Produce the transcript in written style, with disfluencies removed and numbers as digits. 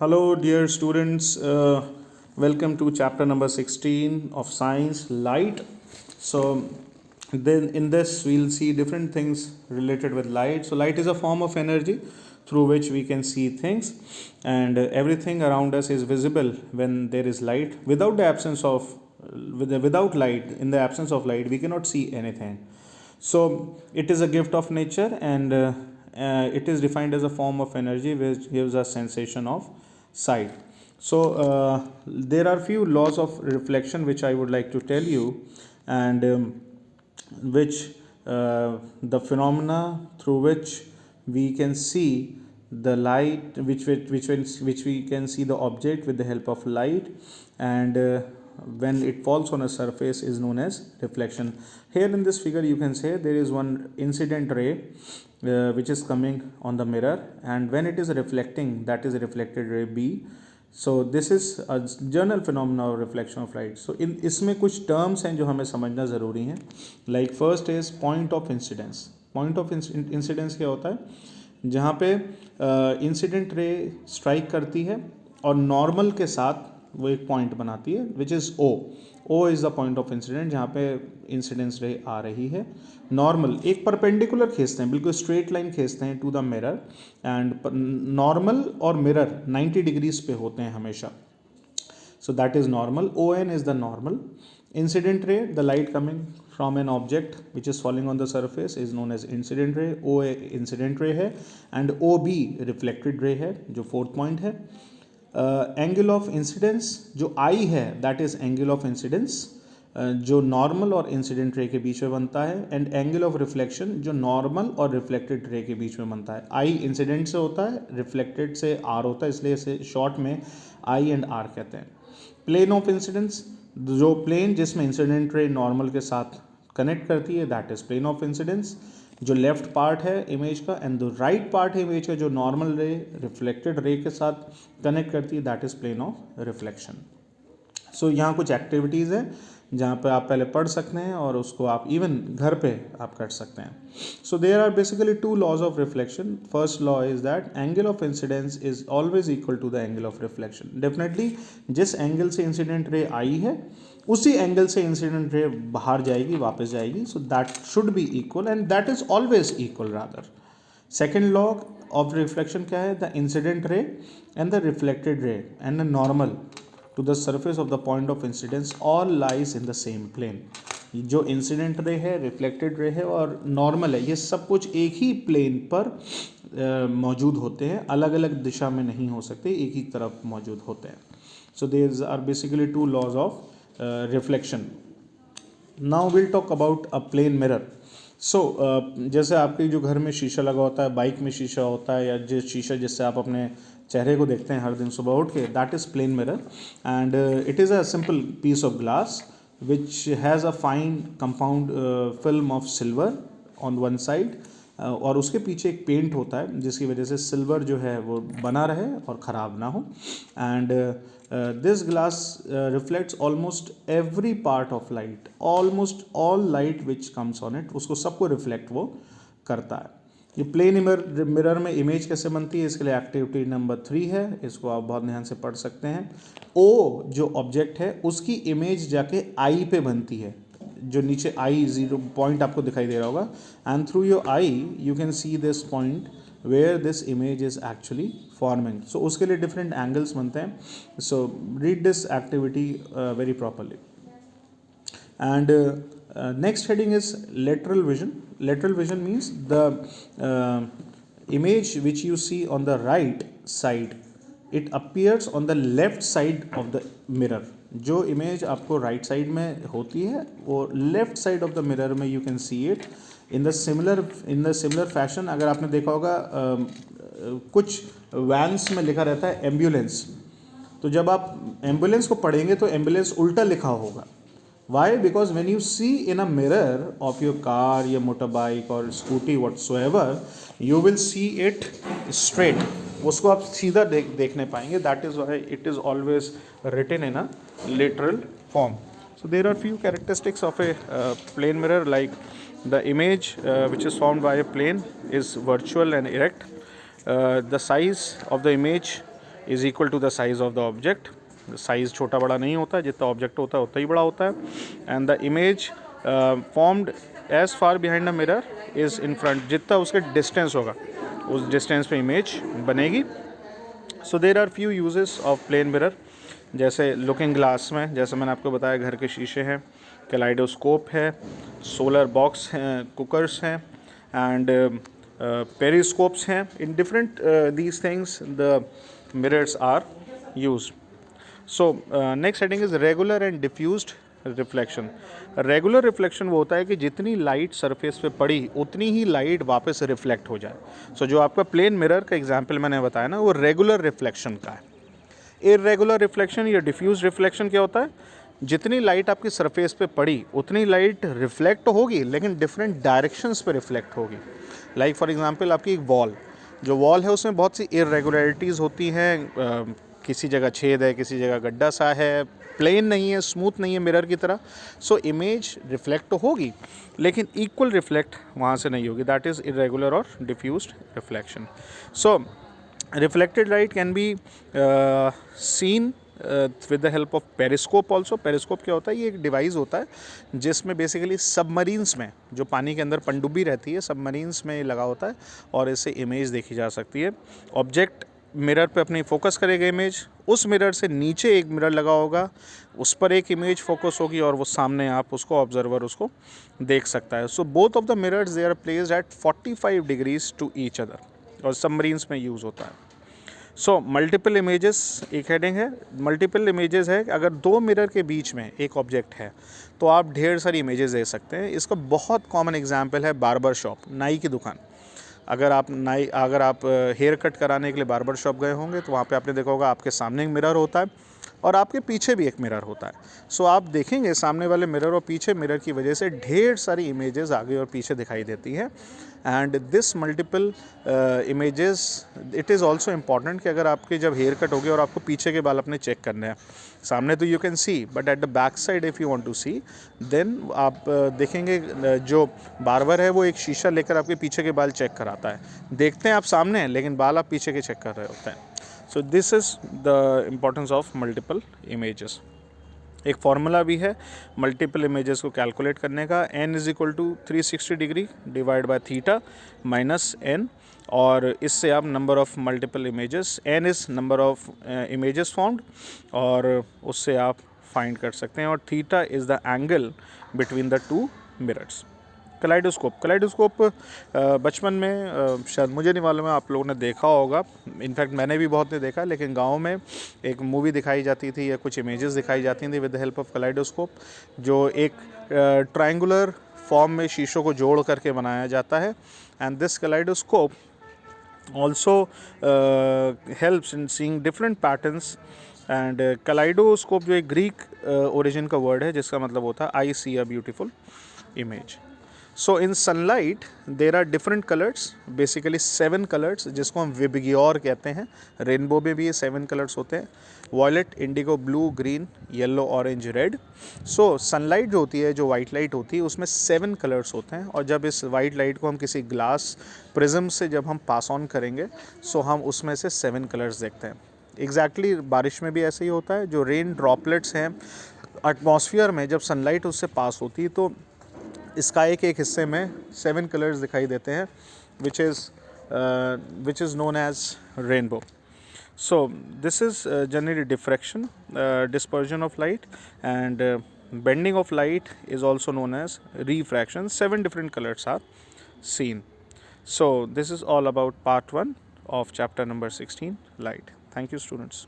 Hello, dear students. Welcome to chapter number 16 of Science Light. So, then in this, we'll see different things related with light. So, light is a form of energy through which we can see things, and everything around us is visible when there is light. Without the absence of without light, in the absence of light, we cannot see anything. So, it is a gift of nature, and it is defined as a form of energy which gives us sensation of sight. So there are few laws of reflection which I would like to tell you, and which the phenomena through which we can see the light, which we can see the object with the help of light, and when it falls on a surface is known as reflection. Here in this figure you can say there is one incident ray which is coming on the mirror, and when it is reflecting, that is reflected ray B. So this is a general phenomena of reflection of light. So in इसमें कुछ terms हैं जो हमें समझना ज़रूरी हैं. Like first is point of incidence. Point of incidence क्या होता है? जहाँ पे इंसिडेंट रे स्ट्राइक करती है और नॉर्मल के साथ वो एक पॉइंट बनाती है which is O. O is the point of incident जहाँ पे इंसिडेंस रे आ रही है. नॉर्मल एक परपेंडिकुलर खींचते हैं, बिल्कुल स्ट्रेट लाइन खींचते हैं to the mirror, and normal और मिरर 90 डिग्रीज पे होते हैं हमेशा. So that is normal. ON is the normal. Incident ray, the light coming from an object which is falling on the surface is known as incident ray. OA incident ray है, and OB reflected ray है जो fourth point है. Angle of incidence जो I है that is angle of incidence जो normal और incident ray के बीच में बनता है, एंड एंगल ऑफ रिफ्लेक्शन जो नॉर्मल और रिफ्लेक्टेड रे के बीच में बनता है. आई इंसिडेंट से होता है, रिफ्लेक्टेड से आर होता है, इसलिए इसे शॉर्ट में आई एंड आर कहते हैं. प्लेन ऑफ इंसिडेंस जो प्लेन जिसमें इंसिडेंट रे नॉर्मल के साथ कनेक्ट करती है that is plane of incidence. जो लेफ्ट पार्ट है इमेज का एंड द राइट पार्ट है इमेज का जो नॉर्मल रे रिफ्लेक्टेड रे के साथ कनेक्ट करती है that is plane of reflection. So यहाँ कुछ एक्टिविटीज़ हैं जहाँ पे आप पहले पढ़ सकते हैं और उसको आप इवन घर पे आप कर सकते हैं. So there are basically two laws of reflection. First law is that angle of incidence is always equal to the angle of reflection. Definitely जिस एंगल से इंसिडेंट रे आई है उसी एंगल से इंसिडेंट रे बाहर जाएगी, वापस जाएगी. So that should be equal and that is always equal rather. Second law of reflection क्या है? The incident ray and the reflected ray and the normal to the surface of the point of incidence all lies in the same plane. जो incident ray है, reflected ray है और normal है, ये सब कुछ एक ही प्लेन पर मौजूद होते हैं, अलग अलग दिशा में नहीं हो सकते, एक ही तरफ मौजूद होते हैं. So there are basically two laws of reflection. Now will talk about a plane mirror. So जैसे आपके जो घर में शीशा लगा होता है, बाइक में शीशा होता है, या जिस शीशा जिससे आप अपने चेहरे को देखते हैं हर दिन सुबह उठ के, that is plane mirror. And it is a simple piece of glass which has a fine compound film of silver on one side, और उसके पीछे एक पेंट होता है जिसकी वजह से सिल्वर जो है वो बना रहे और ख़राब ना हो. And this glass reflects almost every part of light, almost all light which comes on it, उसको सबको रिफ्लेक्ट वो करता है. ये प्लेन मिरर में इमेज कैसे बनती है, इसके लिए एक्टिविटी नंबर 3 है, इसको आप बहुत ध्यान से पढ़ सकते हैं. ओ जो ऑब्जेक्ट है उसकी इमेज जाके आई पे बनती है, जो नीचे आई जीरो पॉइंट आपको दिखाई दे रहा होगा, and through your eye you can see this point where this image is actually forming. So उसके लिए डिफरेंट एंगल्स बनते हैं. So read this activity very properly. And next heading is lateral vision. Lateral vision means the image which you see on the right side, it appears on the left side of the mirror. जो image आपको right side में होती है वो left side of the mirror में you can see it in the similar fashion. अगर आपने देखा होगा कुछ वैन्स में लिखा रहता है एम्बुलेंस, तो जब आप एम्बुलेंस को पढ़ेंगे तो एम्बुलेंस उल्टा लिखा होगा. Why? Because when you see in a mirror of your car, your motorbike or scooty whatsoever, you will see it straight. उसको आप सीधा देखने पाएंगे. That is why it is always written in a literal form. So there are few characteristics of a plane mirror, like the image which is formed by a plane is virtual and erect. The size of the image is equal to the size of the object. Size छोटा बड़ा नहीं होता, जितना object होता है उतना ही बड़ा होता है। And the image formed as far behind the mirror is in front, जितना उसके डिस्टेंस होगा उस डिस्टेंस पे इमेज बनेगी। So there are few uses of plane mirror, जैसे लुकिंग ग्लास में, जैसे मैंने आपको बताया घर के शीशे हैं, कैलाइडोस्कोप है, सोलर बॉक्स हैं, कुकर्स हैं, एंड पेरिस्कोप्स हैं। In different these things the mirrors are used. So next heading is regular and diffused reflection. Regular reflection वो होता है कि जितनी लाइट सरफेस पे पड़ी उतनी ही लाइट वापस रिफ्लेक्ट हो जाए। सो जो आपका प्लेन मिरर का एग्जांपल मैंने बताया ना, वो रेगुलर रिफ्लेक्शन का है। इर्रेगुलर रिफ्लेक्शन या डिफ्यूज रिफ्लेक्शन क्या होता है? जितनी लाइट आपकी सरफेस पे पड़ी उतनी लाइट रिफ्लेक्ट होगी, लेकिन डिफरेंट डायरेक्शंस पे रिफ्लेक्ट होगी। लाइक फॉर एग्जांपल आपकी एक वॉल, जो वॉल है उसमें बहुत सी इरेगुलरिटीज़ होती हैं, किसी जगह छेद है, किसी जगह गड्ढा सा है, प्लेन नहीं है, स्मूथ नहीं है मिरर की तरह। सो इमेज रिफ्लेक्ट तो होगी, लेकिन इक्वल रिफ्लेक्ट वहाँ से नहीं होगी। दैट इज़ इरेगुलर और diffused reflection. So reflected light can be seen with the help of periscope also। periscope क्या होता है? ये एक डिवाइस होता है जिसमें बेसिकली सबमरीन्स में, जो पानी के अंदर पनडुब्बी रहती है, सबमरीन्स में लगा होता है और इससे इमेज देखी जा सकती है। ऑब्जेक्ट मिरर पे अपनी फोकस करेगा इमेज, उस मिरर से नीचे एक मिरर लगा होगा, उस पर एक इमेज फोकस होगी और वो सामने आप उसको ऑब्जर्वर उसको देख सकता है। So both of the mirrors they are placed at 45 degrees to each other, और सबमरीन्स में यूज़ होता है। सो मल्टीपल इमेजेस एक हेडिंग है। मल्टीपल इमेजेस है, अगर दो मिरर के बीच में एक ऑब्जेक्ट है तो आप ढेर सारी इमेजेस दे सकते हैं। इसका बहुत कॉमन एग्जांपल है बार्बर शॉप, नाई की दुकान। अगर आप हेयर कट कराने के लिए बार्बर शॉप गए होंगे तो वहाँ पे आपने देखा होगा आपके सामने एक मिरर होता है और आपके पीछे भी एक मिरर होता है। सो आप देखेंगे सामने वाले मिरर और पीछे मिरर की वजह से ढेर सारी इमेजेस आगे और पीछे दिखाई देती हैं। And this multiple images, it is also important कि अगर आपके जब हेयर कट हो गया और आपको पीछे के बाल अपने चेक करने हैं, सामने तो you can see, but at the back side if you want to see, then आप देखेंगे जो बार्बर है वो एक शीशा लेकर आपके पीछे के बाल चेक कराता है। देखते हैं आप सामने हैं, लेकिन बाल आप पीछे के चेक कर रहे होते हैं। So this is the importance of multiple images. एक फार्मूला भी है मल्टीपल इमेजेस को कैलकुलेट करने का, n is equal to 360 degree divide by theta minus n, और इससे आप number of multiple images, n is number of images formed, और उससे आप फाइंड कर सकते हैं। और theta is the angle between the two mirrors. Kaleidoscope बचपन में शायद मुझे नहीं मालूम है, आप लोगों ने देखा होगा, इनफैक्ट मैंने भी बहुत नहीं देखा, लेकिन गांव में एक मूवी दिखाई जाती थी या कुछ इमेजेस दिखाई जाती थी with the help of kaleidoscope, जो एक ट्रायंगुलर फॉर्म में शीशों को जोड़ करके बनाया जाता है। And this kaleidoscope also helps in seeing different patterns. And kaleidoscope जो एक ग्रीक ओरिजिन का वर्ड है जिसका मतलब होता है I see a beautiful image. So in sunlight there are different colours, basically 7 colours जिसको हम विबग्योर कहते हैं। रेनबो में भी ये 7 कलर्स होते हैं, violet, indigo, blue, green, yellow, orange, red. So sunlight जो होती है, जो वाइट लाइट होती है, उसमें 7 कलर्स होते हैं, और जब इस वाइट लाइट को हम किसी ग्लास प्रिज्म से जब हम पास ऑन करेंगे सो हम उसमें से 7 कलर्स देखते हैं। एग्जैक्टली बारिश में भी ऐसे ही होता है, जो रेन ड्रॉपलेट्स हैं एटमॉस्फेयर में, जब सनलाइट उससे पास होती है तो स्काई के एक हिस्से में 7 कलर्स दिखाई देते हैं, which is known as rainbow. So this is generally diffraction, dispersion of light, and bending of light is also known as refraction. 7 different colors are seen. So this is all about part 1 of chapter number 16, light. Thank you, students.